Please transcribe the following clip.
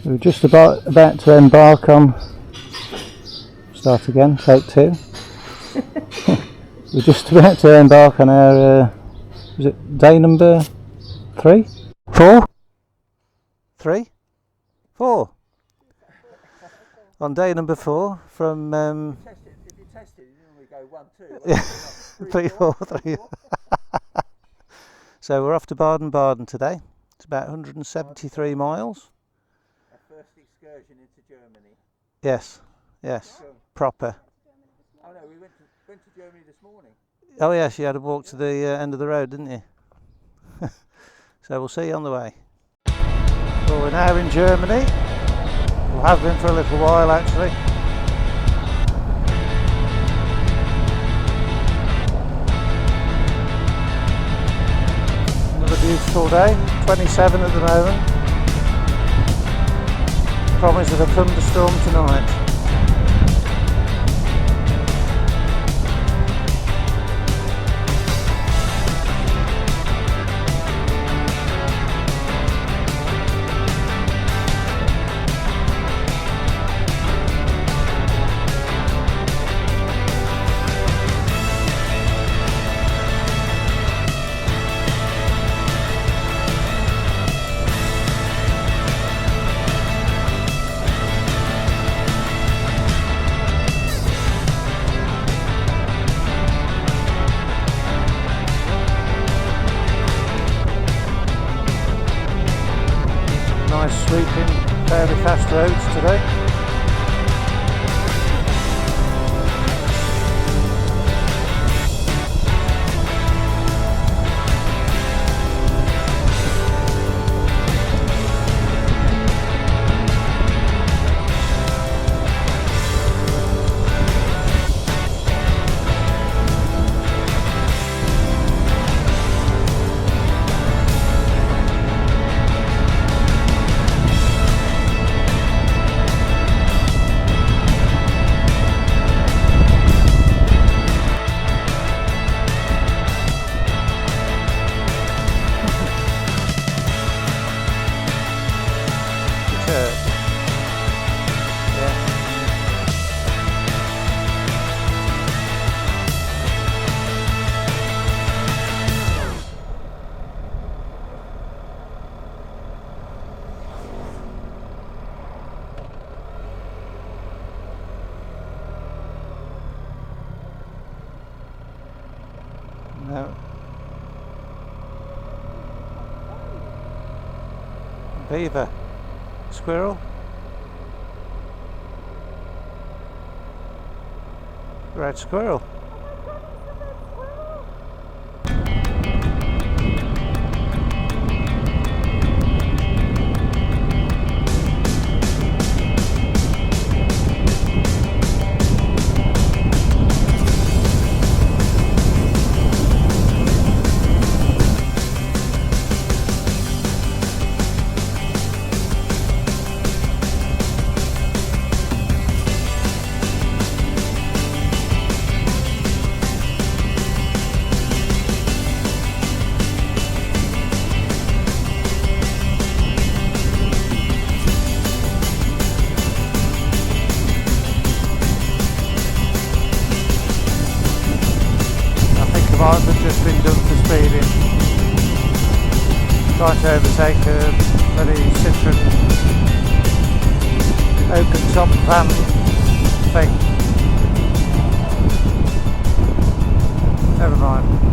We're just about to embark on, start again, take two. We're just about to embark on our, is it day number 3? 4? 3? 4? On day number 4 from... if you test it, you normally go 1, 2, 3, 4, 3. So we're off to Baden-Baden today. It's about 173 miles. Our first excursion into Germany. Yes, yes, proper. Oh no, we went to Germany this morning. Oh yes, you had to walk to the end of the road, didn't you? So we'll see you on the way. Well, we're now in Germany. We have been for a little while actually. Another beautiful day, 27 at the moment. Promise of a thunderstorm tonight. Nice sweeping, fairly fast roads today. No. Beaver. Squirrel. Red squirrel. Might have just been done for speeding. Trying to overtake a bloody Citroen open top van thing. Never mind.